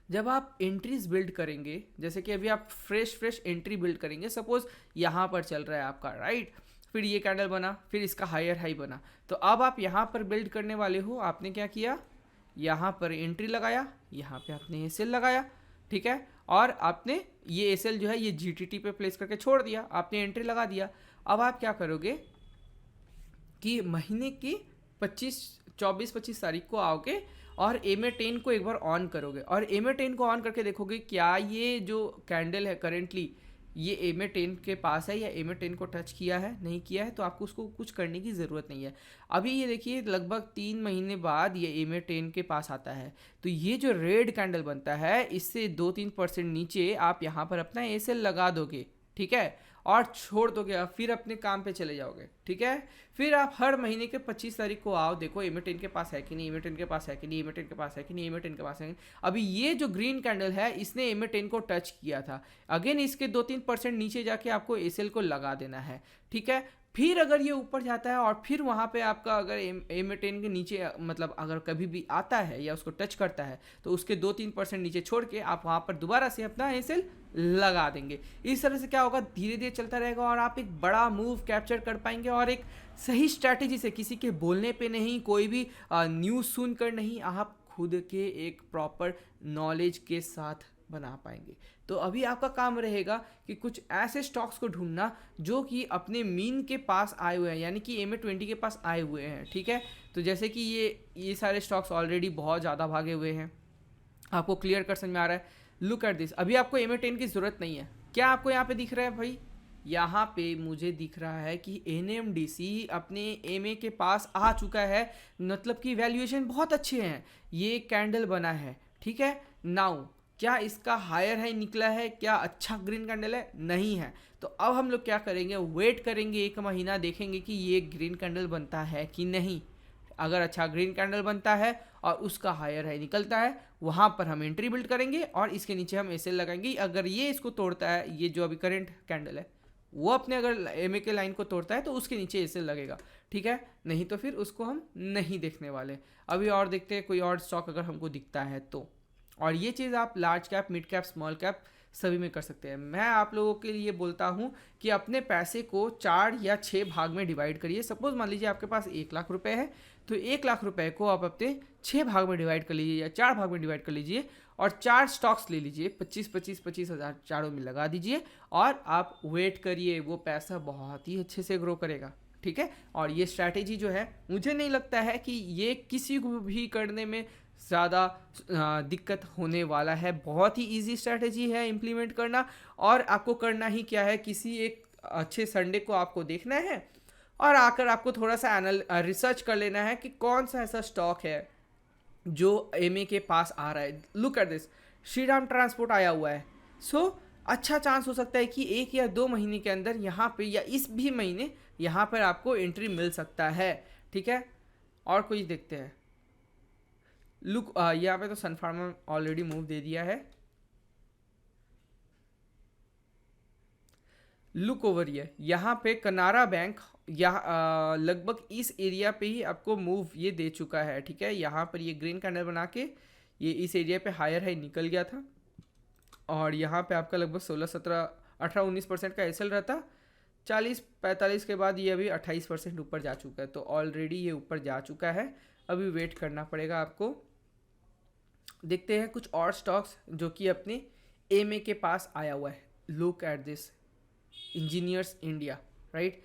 जब आप एंट्रीज बिल्ड करेंगे, जैसे कि अभी आप फ्रेश एंट्री बिल्ड करेंगे, सपोज यहाँ पर चल रहा है आपका, राइट, फिर ये कैंडल बना, फिर इसका हायर हाई बना, तो अब आप यहाँ पर बिल्ड करने वाले हो। आपने क्या किया, यहाँ पर एंट्री लगाया, यहाँ पे आपने SL लगाया, ठीक है, और आपने ये SL जो है ये GTT पे प्लेस करके छोड़ दिया, आपने एंट्री लगा दिया। अब आप क्या करोगे कि महीने की 24-25 तारीख को आओगे और MA10 को एक बार ऑन करोगे, और MA10 को ऑन करके देखोगे क्या ये जो कैंडल है करेंटली ये MA10 के पास है या MA10 को टच किया है नहीं किया है, तो आपको उसको कुछ करने की ज़रूरत नहीं है। अभी ये देखिए लगभग 3 महीने बाद ये MA10 के पास आता है, तो ये जो रेड कैंडल बनता है इससे 2-3% नीचे आप यहाँ पर अपना एसएल लगा दोगे, ठीक है, और छोड़ दोगे, आप फिर अपने काम पे चले जाओगे, ठीक है। फिर आप हर महीने के 25 तारीख को आओ, देखो MA10 के पास है कि नहीं, MA10 के पास है कि नहीं, MA10 के पास है कि नहीं, MA10 के पास है कि नहीं। अभी ये जो ग्रीन कैंडल है इसने MA10 को टच किया था, अगेन इसके 2-3% नीचे जाके आपको एसएल को लगा देना है, ठीक है। फिर अगर ये ऊपर जाता है और फिर वहाँ पे आपका अगर MA10 के नीचे मतलब अगर कभी भी आता है या उसको टच करता है तो उसके 2-3% नीचे छोड़ के आप वहाँ पर दोबारा से अपना एसएल लगा देंगे। इस तरह से क्या होगा, धीरे धीरे चलता रहेगा और आप एक बड़ा मूव कैप्चर कर पाएंगे, और एक सही स्ट्रैटेजी से, किसी के बोलने पे नहीं, कोई भी न्यूज़ सुनकर नहीं, आप खुद के एक प्रॉपर नॉलेज के साथ बना पाएंगे। तो अभी आपका काम रहेगा कि कुछ ऐसे स्टॉक्स को ढूंढना जो कि अपने मीन के पास आए हुए हैं, यानी कि MA20 के पास आए हुए हैं, ठीक है। तो जैसे कि ये सारे स्टॉक्स ऑलरेडी बहुत ज़्यादा भागे हुए हैं, आपको क्लियर कर समझ में आ रहा है। लुक एट दिस, अभी आपको MA10 की ज़रूरत नहीं है। क्या आपको यहाँ पे दिख रहा है भाई, यहाँ पे मुझे दिख रहा है कि NMDC अपने MA के पास आ चुका है, मतलब कि वैल्यूएशन बहुत अच्छे हैं, ये कैंडल बना है, ठीक है। नाउ क्या इसका हायर हाई निकला है, क्या अच्छा ग्रीन कैंडल है, नहीं है। तो अब हम लोग क्या करेंगे, वेट करेंगे 1 महीना, देखेंगे कि ये ग्रीन कैंडल बनता है कि नहीं। अगर अच्छा ग्रीन कैंडल बनता है और उसका हायर हाई निकलता है, वहाँ पर हम एंट्री बिल्ड करेंगे और इसके नीचे हम एसएल लगाएंगे। अगर ये इसको तोड़ता है, ये जो अभी करंट कैंडल है वो अपने अगर MA के लाइन को तोड़ता है तो उसके नीचे एसएल लगेगा, ठीक है, नहीं तो फिर उसको हम नहीं देखने वाले। अभी और देखते हैं कोई और स्टॉक अगर हमको दिखता है तो। और ये चीज़ आप large cap, mid cap, small cap सभी में कर सकते हैं। मैं आप लोगों के लिए बोलता हूँ कि अपने पैसे को 4 या 6 भाग में डिवाइड करिए। सपोज मान लीजिए आपके पास 1 लाख रुपए है, तो 1 लाख रुपए को आप अपने 6 भाग में डिवाइड कर लीजिए या 4 भाग में डिवाइड कर लीजिए, और 4 स्टॉक्स ले लीजिए, 25-25 हज़ार चारों में लगा दीजिए, और आप वेट करिए, वो पैसा बहुत ही अच्छे से ग्रो करेगा, ठीक है। और ये स्ट्रैटेजी जो है, मुझे नहीं लगता है कि ये किसी को भी करने में ज़्यादा दिक्कत होने वाला है। बहुत ही इजी स्ट्रैटेजी है इम्प्लीमेंट करना, और आपको करना ही क्या है, किसी एक अच्छे संडे को आपको देखना है और आकर आपको थोड़ा सा रिसर्च कर लेना है कि कौन सा ऐसा स्टॉक है जो MA के पास आ रहा है। Look at this, Shriram transport आया हुआ है, सो अच्छा चांस हो सकता है कि 1 या 2 महीने के अंदर यहाँ पे, या इस भी महीने यहाँ पर आपको एंट्री मिल सकता है, ठीक है। और कुछ देखते हैं। लुक यहाँ पे तो सन फार्मा ऑलरेडी मूव दे दिया है। लुक ओवर यहाँ पे कनारा बैंक लगभग इस एरिया पे ही आपको मूव ये दे चुका है, ठीक है। यहाँ पर ये ग्रीन कैंडल बना के ये इस एरिया पे हायर हाई निकल गया था, और यहाँ पे आपका लगभग 16-17-18-19% का एसएल रहता, 40-45 के बाद ये अभी 28% ऊपर जा चुका है। तो ऑलरेडी ये ऊपर जा चुका है, अभी वेट करना पड़ेगा आपको। देखते हैं कुछ और स्टॉक्स जो कि अपने MA के पास आया हुआ है। Look at this, engineers India, right.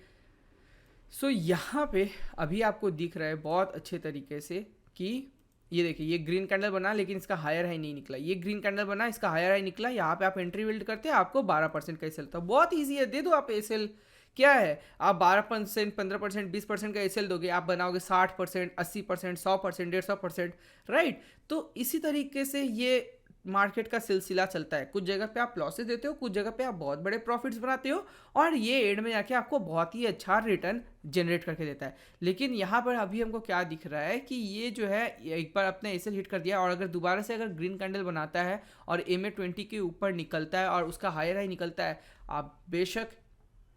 So यहाँ पे अभी आपको दिख रहा है बहुत अच्छे तरीके से कि ये देखिए, ये ग्रीन कैंडल बना लेकिन इसका हायर हाई नहीं निकला, ये ग्रीन कैंडल बना, इसका हायर हाई निकला, यहाँ पे आप एंट्री बिल्ड करते हैं, आपको 12% का एसएल था। बहुत ईजी है, दे दो आप एसएल। क्या है, आप 12%, 15%, 20% का एसएल दोगे, आप बनाओगे 60%, 80%, 100%, 150%, राइट। तो इसी तरीके से ये मार्केट का सिलसिला चलता है। कुछ जगह पे आप लॉसेस देते हो, कुछ जगह पे आप बहुत बड़े प्रॉफिट्स बनाते हो, और ये एंड में जाके आपको बहुत ही अच्छा रिटर्न जनरेट करके देता है। लेकिन यहाँ पर अभी हमको क्या दिख रहा है कि ये जो है एक बार अपने एसएल हिट कर दिया, और अगर दोबारा से अगर ग्रीन कैंडल बनाता है और MA20 के ऊपर निकलता है और उसका हायर हाई निकलता है, आप बेशक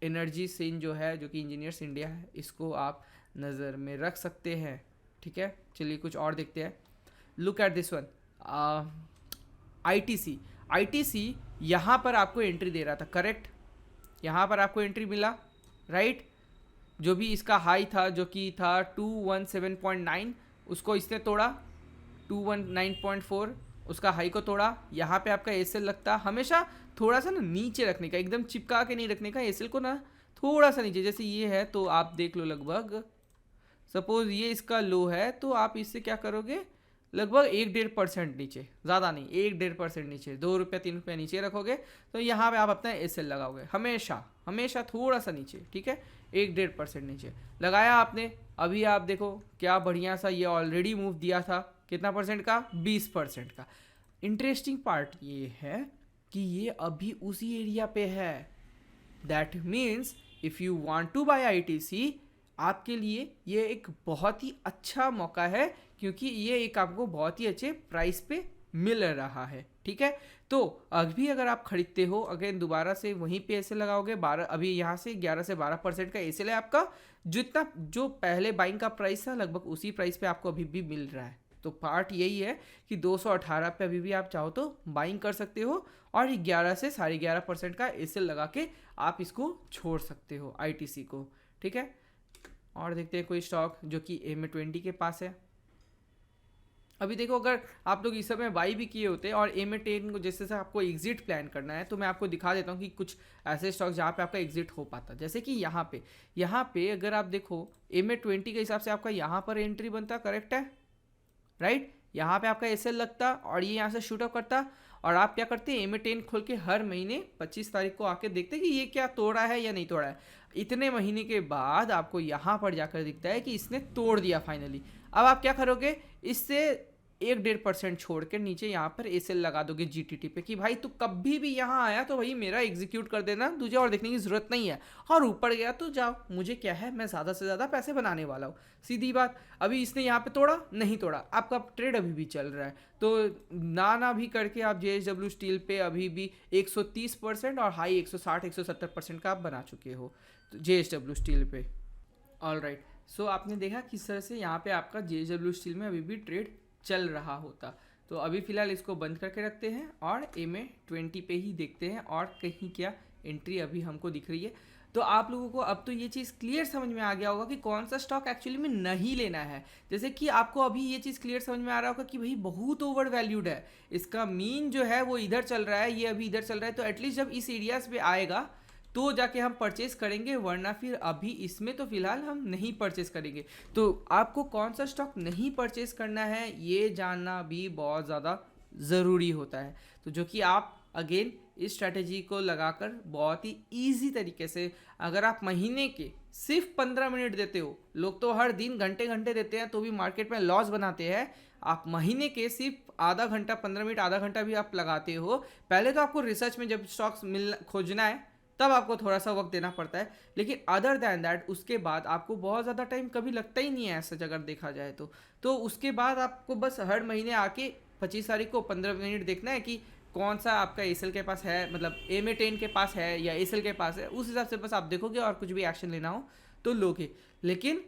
एनर्जी सिन जो है, जो कि इंजीनियर्स इंडिया है, इसको आप नज़र में रख सकते हैं, ठीक है। चलिए कुछ और देखते हैं। Look at this one, ITC यहाँ पर आपको एंट्री दे रहा था, करेक्ट, यहाँ पर आपको एंट्री मिला, राइट। जो भी इसका हाई था, जो कि था 217.9, उसको इसने तोड़ा, 219.4 उसका हाई को तोड़ा। यहाँ पे आपका एसएल लगता, हमेशा थोड़ा सा ना नीचे रखने का, एकदम चिपका के नहीं रखने का, एसएल को ना थोड़ा सा नीचे, जैसे ये है तो आप देख लो लगभग, सपोज ये इसका लो है तो आप इससे क्या करोगे, लगभग 1-1.5% नीचे, ज़्यादा नहीं, 1-1.5% नीचे, 2-3 रुपये नीचे रखोगे तो यहाँ पे आप अपना एसएल लगाओगे, हमेशा हमेशा थोड़ा सा नीचे, ठीक है, 1-1.5% नीचे लगाया आपने। अभी आप देखो क्या बढ़िया सा ये ऑलरेडी मूव दिया था, कितना परसेंट का, 20% का। इंटरेस्टिंग पार्ट ये है कि ये अभी उसी एरिया पे है। That means if you want to buy ITC, आपके लिए ये एक बहुत ही अच्छा मौका है, क्योंकि ये एक आपको बहुत ही अच्छे प्राइस पे मिल रहा है, ठीक है। तो अभी अगर आप खरीदते हो, अगेन दोबारा से वहीं पे ऐसे लगाओगे 12, अभी यहाँ से 11 से 12% का एसएल है आपका, जितना जो पहले बाइंग का प्राइस था लगभग उसी प्राइस पे आपको अभी भी मिल रहा है। तो पार्ट यही है कि 218 पे अभी भी आप चाहो तो बाइंग कर सकते हो, और 11 से 11.5% का एसएल लगा के आप इसको छोड़ सकते हो आईटीसी को, ठीक है। और देखते हैं कोई स्टॉक जो कि MA20 के पास है। अभी देखो अगर आप लोग इस समय बाई भी किए होते हैं और MA10 को जैसे से आपको एग्जिट प्लान करना है, तो मैं आपको दिखा देता हूँ कि कुछ ऐसे स्टॉक्स जहाँ पे आपका एग्जिट हो पाता, जैसे कि यहाँ पे अगर आप देखो MA20 के हिसाब से आपका यहाँ पर एंट्री बनता, करेक्ट है, राइट। यहाँ पे आपका एसएल लगता और ये यहाँ से शूट अप करता, और आप क्या करते हैं, MA10 खोल के हर महीने 25 तारीख को आके देखते कि ये क्या तोड़ा है या नहीं तोड़ा है। इतने महीने के बाद आपको यहाँ पर जाकर दिखता है कि इसने तोड़ दिया फाइनली। अब आप क्या करोगे, इससे 1-1.5% छोड़ के नीचे यहाँ पर एसएल लगा दोगे जीटीटी पे कि भाई तू कभी भी यहाँ आया तो भाई मेरा एग्जीक्यूट कर देना, तुझे और देखने की ज़रूरत नहीं है, और ऊपर गया तो जाओ, मुझे क्या है, मैं ज़्यादा से ज़्यादा पैसे बनाने वाला हूँ, सीधी बात। अभी इसने यहाँ पे तोड़ा, नहीं तोड़ा, आपका ट्रेड अभी भी चल रहा है, तो ना भी करके आप JSW स्टील पे अभी भी 130% और हाई 160-170% का आप बना चुके हो तो JSW स्टील पे। ऑल राइट, सो आपने देखा किस तरह से यहाँ पे आपका JSW स्टील में अभी भी ट्रेड चल रहा होता। तो अभी फ़िलहाल इसको बंद करके रखते हैं और MA20 पे ही देखते हैं और कहीं क्या एंट्री अभी हमको दिख रही है। तो आप लोगों को अब तो ये चीज़ क्लियर समझ में आ गया होगा कि कौन सा स्टॉक एक्चुअली में नहीं लेना है। जैसे कि आपको अभी ये चीज़ क्लियर समझ में आ रहा होगा कि भाई बहुत ओवर वैल्यूड है, इसका मीन जो है वो इधर चल रहा है, ये अभी इधर चल रहा है, तो एटलीस्ट जब इस एरियाज पे आएगा तो जाके हम परचेस करेंगे, वरना फिर अभी इसमें तो फिलहाल हम नहीं परचेस करेंगे। तो आपको कौन सा स्टॉक नहीं परचेस करना है ये जानना भी बहुत ज़्यादा ज़रूरी होता है। तो जो कि आप अगेन इस स्ट्रैटेजी को लगाकर बहुत ही ईजी तरीके से, अगर आप महीने के सिर्फ 15 मिनट देते हो, लोग तो हर दिन घंटे घंटे देते हैं तो भी मार्केट में लॉस बनाते हैं, आप महीने के सिर्फ आधा घंटा, 15 मिनट, आधा घंटा भी आप लगाते हो। पहले तो आपको रिसर्च में जब स्टॉक्स खोजना है तब आपको थोड़ा सा वक्त देना पड़ता है, लेकिन अदर दैन दैट उसके बाद आपको बहुत ज़्यादा टाइम कभी लगता ही नहीं है ऐसा अगर देखा जाए तो उसके बाद आपको बस हर महीने आके 25 तारीख को 15 मिनट देखना है कि कौन सा आपका एसएल के पास है, मतलब MA10 के पास है या एसएल के पास है, उस हिसाब से बस आप देखोगे और कुछ भी एक्शन लेना हो तो लोगे। लेकिन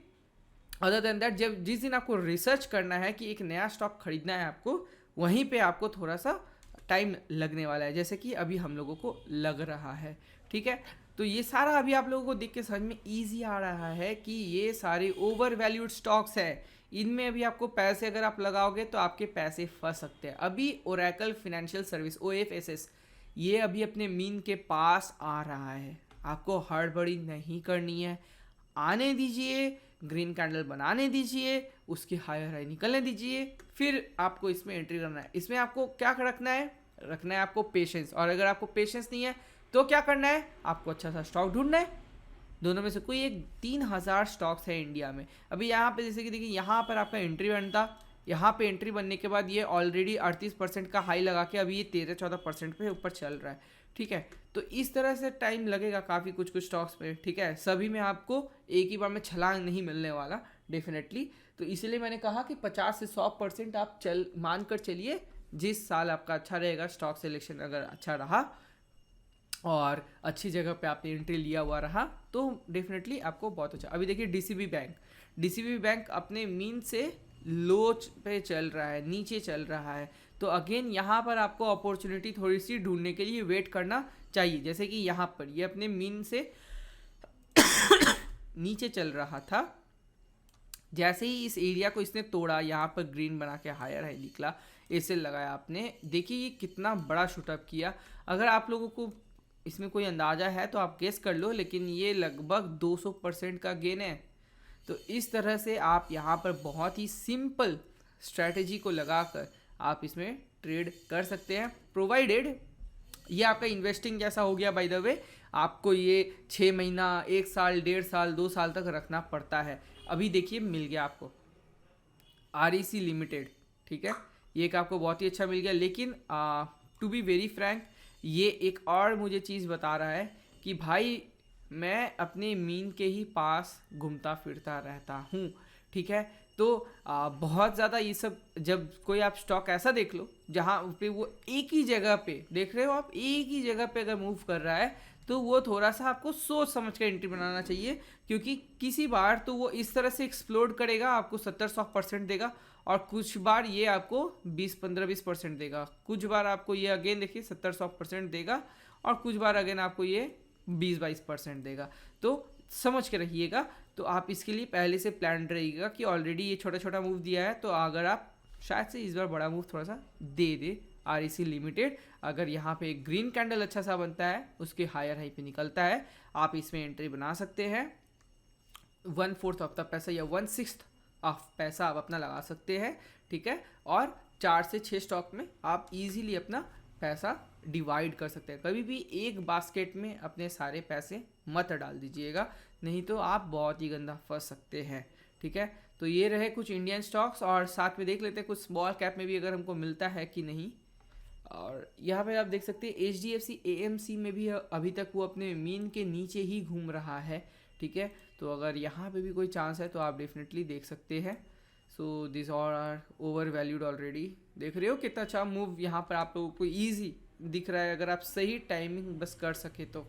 अदर देन दैट जब जिस दिन आपको रिसर्च करना है कि एक नया स्टॉक खरीदना है आपको, वहीं पे आपको थोड़ा सा टाइम लगने वाला है, जैसे कि अभी हम लोगों को लग रहा है, ठीक है। तो ये सारा अभी आप लोगों को देख के समझ में ईजी आ रहा है कि ये सारे ओवर वैल्यूड स्टॉक्स है, इनमें अभी आपको पैसे अगर आप लगाओगे तो आपके पैसे फंस सकते हैं। अभी ओरेकल फाइनेंशियल सर्विस OFSS ये अभी अपने मीन के पास आ रहा है, आपको हड़बड़ी नहीं करनी है, आने दीजिए, ग्रीन कैंडल बनाने दीजिए, उसकी हायर हाई निकलने दीजिए, फिर आपको इसमें एंट्री करना है। इसमें आपको क्या रखना है आपको पेशेंस, और अगर आपको पेशेंस नहीं है तो क्या करना है, आपको अच्छा सा स्टॉक ढूंढना है, दोनों में से कोई एक। 3000 स्टॉक्स है इंडिया में। अभी यहाँ पे जैसे कि देखिए यहाँ पर आपका एंट्री बनता, यहाँ पे एंट्री बनने के बाद ये ऑलरेडी 38% का हाई लगा के अभी ये 13-14% पे ऊपर चल रहा है, ठीक है। तो इस तरह से टाइम लगेगा काफ़ी कुछ स्टॉक्स पे, ठीक है, सभी में आपको एक ही बार में छलांग नहीं मिलने वाला डेफिनेटली। तो इसीलिए मैंने कहा कि 50 से 100% आप मान कर चलिए, जिस साल आपका अच्छा रहेगा, स्टॉक सिलेक्शन अगर अच्छा रहा और अच्छी जगह पे आपने एंट्री लिया हुआ रहा तो डेफिनेटली आपको बहुत अच्छा। अभी देखिए DCB बैंक अपने मीन से लो पे चल रहा है, नीचे चल रहा है, तो अगेन यहाँ पर आपको अपॉर्चुनिटी थोड़ी सी ढूंढने के लिए वेट करना चाहिए। जैसे कि यहाँ पर ये अपने मीन से नीचे चल रहा था, जैसे ही इस एरिया को इसने तोड़ा, यहाँ पर ग्रीन बना के हायर हाई निकला, एसएल लगाया आपने, देखिए ये कितना बड़ा शूटअप किया। अगर आप लोगों को इसमें कोई अंदाज़ा है तो आप गेस कर लो, लेकिन ये लगभग 200% का गेन है। तो इस तरह से आप यहाँ पर बहुत ही सिंपल स्ट्रैटेजी को लगाकर आप इसमें ट्रेड कर सकते हैं, प्रोवाइडेड ये आपका इन्वेस्टिंग जैसा हो गया। बाय द वे आपको ये 6 महीना, 1 साल, 1.5 साल, 2 साल तक रखना पड़ता है। अभी देखिए मिल गया आपको REC लिमिटेड, ठीक है, ये एक आपको बहुत ही अच्छा मिल गया। लेकिन टू बी वेरी फ्रैंक, ये एक और मुझे चीज़ बता रहा है कि भाई मैं अपने मीन के ही पास घूमता फिरता रहता हूँ, ठीक है। तो बहुत ज़्यादा ये सब, जब कोई आप स्टॉक ऐसा देख लो जहाँ पे वो एक ही जगह पे देख रहे हो, आप एक ही जगह पे अगर मूव कर रहा है, तो वो थोड़ा सा आपको सोच समझ कर एंट्री बनाना चाहिए, क्योंकि किसी बार तो वो इस तरह से एक्सप्लोड करेगा, आपको 70-100% देगा, और कुछ बार ये आपको 15-20% देगा, कुछ बार आपको ये अगेन देखिए 70-100% देगा, और कुछ बार अगेन आपको ये 20-22% देगा। तो समझ के रहिएगा। तो आप इसके लिए पहले से प्लान रहिएगा कि ऑलरेडी ये छोटा छोटा मूव दिया है, तो अगर आप शायद से इस बार बड़ा मूव थोड़ा सा दे REC लिमिटेड, अगर यहाँ पे एक ग्रीन कैंडल अच्छा सा बनता है, उसके हायर हाई पे निकलता है, आप इसमें एंट्री बना सकते हैं। 1/4 ऑफ द पैसा या 1/6 ऑफ पैसा आप अपना लगा सकते हैं, ठीक है। और 4 से 6 स्टॉक में आप इजीली अपना पैसा डिवाइड कर सकते हैं। कभी भी एक बास्केट में अपने सारे पैसे मत डाल दीजिएगा, नहीं तो आप बहुत ही गंदा फंस सकते हैं, ठीक है। तो ये रहे कुछ इंडियन स्टॉक्स, और साथ में देख लेते हैं कुछ स्मॉल कैप में भी अगर हमको मिलता है कि नहीं। और यहाँ पे आप देख सकते हैं HDFC AMC में भी अभी तक वो अपने मीन के नीचे ही घूम रहा है, ठीक है। तो अगर यहाँ पे भी कोई चांस है तो आप डेफिनेटली देख सकते हैं। So this all are overvalued already. देख रहे हो कितना अच्छा मूव यहाँ पर आप लोगों को ईजी दिख रहा है, अगर आप सही टाइमिंग बस कर सके तो।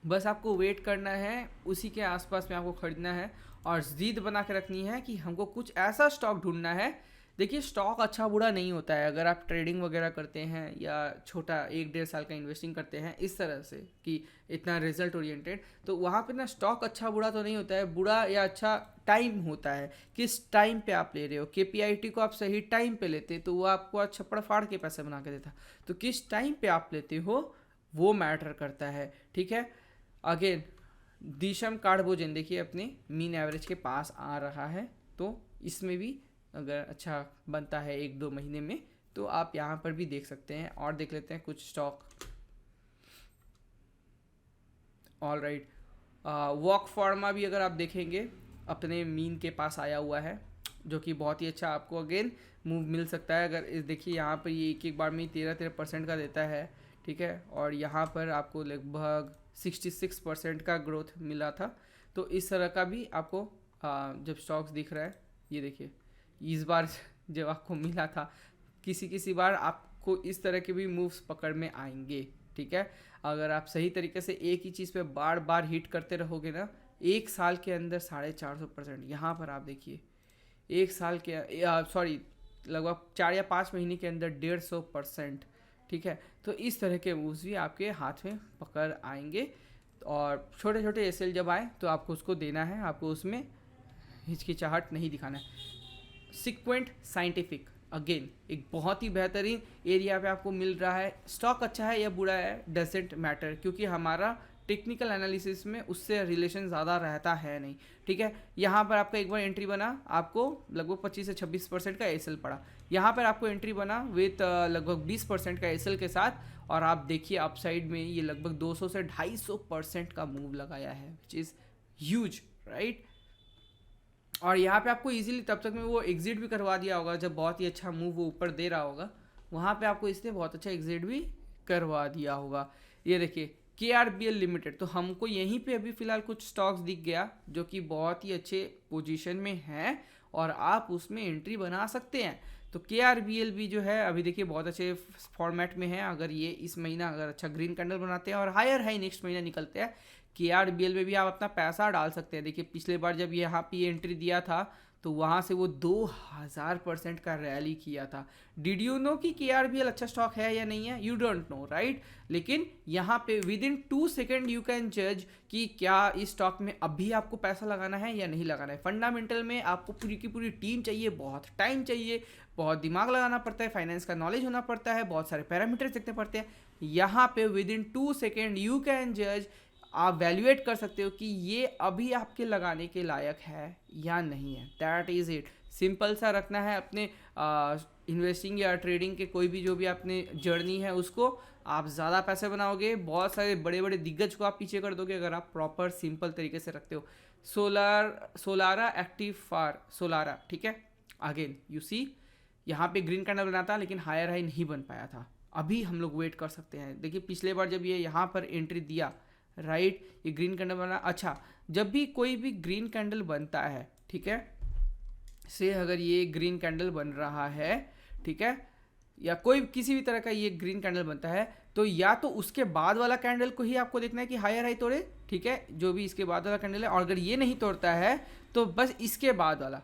बस आपको वेट करना है, उसी के आसपास में आपको खरीदना है, और ज़िद बना के रखनी है कि हमको कुछ ऐसा स्टॉक ढूंढना है। देखिए स्टॉक अच्छा बुरा नहीं होता है, अगर आप ट्रेडिंग वगैरह करते हैं या छोटा 1-1.5 साल का इन्वेस्टिंग करते हैं इस तरह से कि इतना रिजल्ट ओरिएंटेड, तो वहाँ पे ना स्टॉक अच्छा बुरा तो नहीं होता है, बुरा या अच्छा टाइम होता है, किस टाइम पे आप ले रहे हो। KPIT को आप सही टाइम पे लेते तो वो आपको अच्छा छप्पड़ फाड़ के पैसे बना के देता, तो किस टाइम पे आप लेते हो वो मैटर करता है, ठीक है। अगेन दिशम कार्डबोजन देखिए अपने मीन एवरेज के पास आ रहा है, तो इसमें भी अगर अच्छा बनता है 1-2 महीने में तो आप यहाँ पर भी देख सकते हैं। और देख लेते हैं कुछ stock. All right, walk pharma भी अगर आप देखेंगे अपने मीन के पास आया हुआ है, जो कि बहुत ही अच्छा आपको अगेन मूव मिल सकता है। अगर इस देखिए यहाँ पर ये एक बार में 13% का देता है, ठीक है, और यहाँ पर आपको लगभग 66% का ग्रोथ मिला था। तो इस तरह का भी आपको जब स्टॉक्स दिख रहा है, ये देखिए इस बार जब आपको मिला था, किसी बार आपको इस तरह के भी मूव्स पकड़ में आएंगे, ठीक है। अगर आप सही तरीके से एक ही चीज़ पे बार बार हिट करते रहोगे ना, 1 साल के अंदर 450%, यहाँ पर आप देखिए 1 साल के सॉरी लगभग 4 या 5 महीने के अंदर 150%, ठीक है। तो इस तरह के मूव्स भी आपके हाथ में पकड़ आएंगे, और छोटे छोटे एसएल जब आए तो आपको उसको देना है, आपको उसमें हिचकिचाहट नहीं दिखाना है। सीक्वेंट साइंटिफिक अगेन एक बहुत ही बेहतरीन एरिया पे आपको मिल रहा है। स्टॉक अच्छा है या बुरा है डजेंट मैटर, क्योंकि हमारा टेक्निकल एनालिसिस में उससे रिलेशन ज़्यादा रहता है नहीं, ठीक है। यहाँ पर आपका एक बार एंट्री बना, आपको लगभग 25 से 26% का एसएल पड़ा। यहाँ पर आपको एंट्री बना विथ लगभग 20% का एसएल के साथ, और आप देखिए अपसाइड में ये लगभग 200 से 250% का मूव लगाया है, विच इज़ ह्यूज, राइट। और यहाँ पे आपको इजीली तब तक में वो एग्जिट भी करवा दिया होगा जब बहुत ही अच्छा मूव वो ऊपर दे रहा होगा, वहाँ पे आपको इसने बहुत अच्छा एग्जिट भी करवा दिया होगा। ये देखिए KRBL लिमिटेड, तो हमको यहीं पे अभी फ़िलहाल कुछ स्टॉक्स दिख गया जो कि बहुत ही अच्छे पोजीशन में हैं और आप उसमें एंट्री बना सकते हैं। तो KRBL भी जो है अभी देखिए बहुत अच्छे फॉर्मेट में है। अगर ये इस महीना अगर अच्छा ग्रीन कैंडल बनाते हैं और हायर हाई नेक्स्ट महीना निकलते हैं, KRBL में भी आप अपना पैसा डाल सकते हैं। देखिए पिछले बार जब यहाँ पे एंट्री दिया था तो वहाँ से वो 2000% का रैली किया था। डिड यू नो कि KRBL अच्छा स्टॉक है या नहीं है? You don't know, right. लेकिन यहाँ पे with in 2 second you can जज कि क्या इस स्टॉक में अभी आपको पैसा लगाना है या नहीं लगाना है। फंडामेंटल में आपको पूरी की पूरी टीम चाहिए, बहुत टाइम चाहिए, बहुत दिमाग लगाना पड़ता है, फाइनेंस का नॉलेज होना पड़ता है, बहुत सारे पैरामीटर्स देखने पड़ते हैं। यहाँ पे with in 2 second you can जज, आप वैल्यूएट कर सकते हो कि ये अभी आपके लगाने के लायक है या नहीं है। दैट इज़ इट, सिंपल सा रखना है अपने इन्वेस्टिंग या ट्रेडिंग के कोई भी जो भी आपने जर्नी है उसको। आप ज़्यादा पैसे बनाओगे, बहुत सारे बड़े बड़े दिग्गज को आप पीछे कर दोगे अगर आप प्रॉपर सिंपल तरीके से रखते हो। सोलारा एक्टिव फार सोलारा, ठीक है। अगेन यू सी यहाँ पे ग्रीन कैंडल बना था लेकिन हायर हाई नहीं बन पाया था। अभी हम लोग वेट कर सकते हैं। देखिए पिछले बार जब ये यहाँ पर एंट्री दिया, राइट, ये ग्रीन कैंडल बना। अच्छा, जब भी कोई भी ग्रीन कैंडल बनता है, ठीक है, से अगर ये ग्रीन कैंडल बन रहा है, ठीक है, या कोई किसी भी तरह का ये ग्रीन कैंडल बनता है, तो या तो उसके बाद वाला कैंडल को ही आपको देखना है कि हायर हाई तोड़े, ठीक है, जो भी इसके बाद वाला कैंडल है। और अगर ये नहीं तोड़ता है तो बस इसके बाद वाला,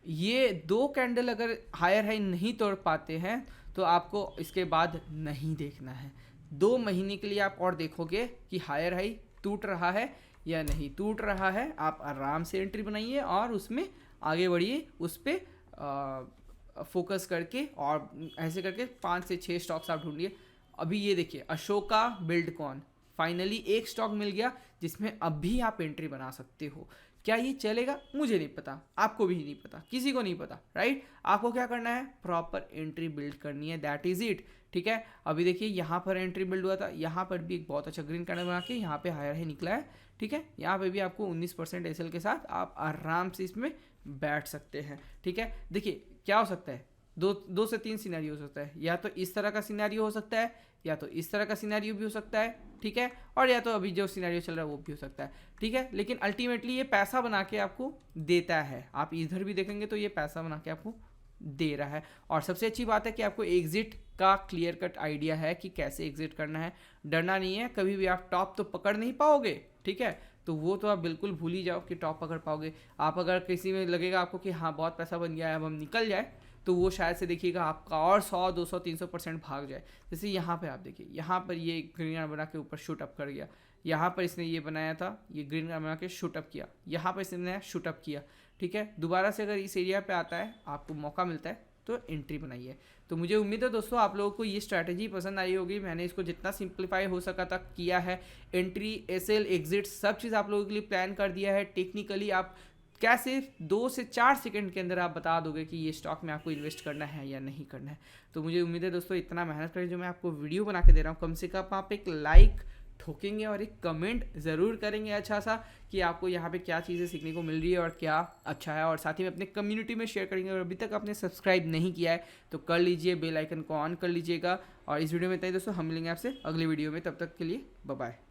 ये दो कैंडल अगर हायर हाई नहीं तोड़ पाते हैं तो आपको इसके बाद नहीं देखना है। 2 महीने के लिए आप और देखोगे कि हायर हाई टूट रहा है या नहीं टूट रहा है। आप आराम से एंट्री बनाइए और उसमें आगे बढ़िए, उस पर फोकस करके, और ऐसे करके 5 से 6 स्टॉक्स आप ढूंढिए। अभी ये देखिए अशोका बिल्डकॉन, फाइनली एक स्टॉक मिल गया जिसमें अभी आप एंट्री बना सकते हो। क्या ये चलेगा? मुझे नहीं पता, आपको भी नहीं पता, किसी को नहीं पता, राइट। आपको क्या करना है? प्रॉपर एंट्री बिल्ड करनी है, दैट इज इट, ठीक है। अभी देखिए यहाँ पर एंट्री बिल्ड हुआ था, यहाँ पर भी एक बहुत अच्छा ग्रीन कैंडल बना के यहाँ पे हायर हाई निकला है, ठीक है। यहाँ पे भी आपको 19% एसएल के साथ आप आराम से इसमें बैठ सकते हैं, ठीक है। देखिए क्या हो सकता है, दो से 3 सिनेरियो हो सकता है। या तो इस तरह का सिनेरियो हो सकता है, या तो इस तरह का सिनेरियो भी हो सकता है, ठीक है, और या तो अभी जो सिनेरियो चल रहा है वो भी हो सकता है, ठीक है। लेकिन अल्टीमेटली ये पैसा बना के आपको देता है। आप इधर भी देखेंगे तो ये पैसा बना के आपको दे रहा है। और सबसे अच्छी बात है कि आपको एग्जिट का क्लियर कट आइडिया है कि कैसे एग्जिट करना है। डरना नहीं है, कभी भी आप टॉप तो पकड़ नहीं पाओगे, ठीक है, तो वो तो आप बिल्कुल भूल ही जाओ कि टॉप पकड़ पाओगे। आप अगर किसी में लगेगा आपको कि हाँ बहुत पैसा बन गया है अब हम निकल जाए, तो वो शायद से देखिएगा आपका और 100 200 300% भाग जाए। जैसे यहाँ पे आप देखिए, यहाँ पर ये ग्रीन बना के ऊपर शूट अप कर गया, यहाँ पर इसने ये बनाया था, ये ग्रीन बना के शूट अप किया, यहाँ पर इसने नया शूट अप किया, ठीक है। दोबारा से अगर इस एरिया पे आता है, आपको मौका मिलता है तो एंट्री बनाइए। तो मुझे उम्मीद है दोस्तों आप लोगों को ये स्ट्रैटेजी पसंद आई होगी। मैंने इसको जितना सिंप्लीफाई हो सका था किया है। एंट्री, एसएल, एग्जिट सब चीज़ आप लोगों के लिए प्लान कर दिया है। टेक्निकली आप कैसे 2 से 4 सेकंड के अंदर आप बता दोगे कि ये स्टॉक में आपको इन्वेस्ट करना है या नहीं करना है। तो मुझे उम्मीद है दोस्तों इतना मेहनत करें जो मैं आपको वीडियो बना के दे रहा हूँ, कम से कम आप एक लाइक ठोकेंगे और एक कमेंट ज़रूर करेंगे अच्छा सा कि आपको यहाँ पे क्या चीज़ें सीखने को मिल रही है और क्या अच्छा है। और साथ ही में अपने कम्युनिटी में शेयर करेंगे। और अभी तक आपने सब्सक्राइब नहीं किया है तो कर लीजिए, बेल आइकन को ऑन कर लीजिएगा। और इस वीडियो में इतना ही दोस्तों, हम मिलेंगे आपसे अगले वीडियो में, तब तक के लिए बाय बाय।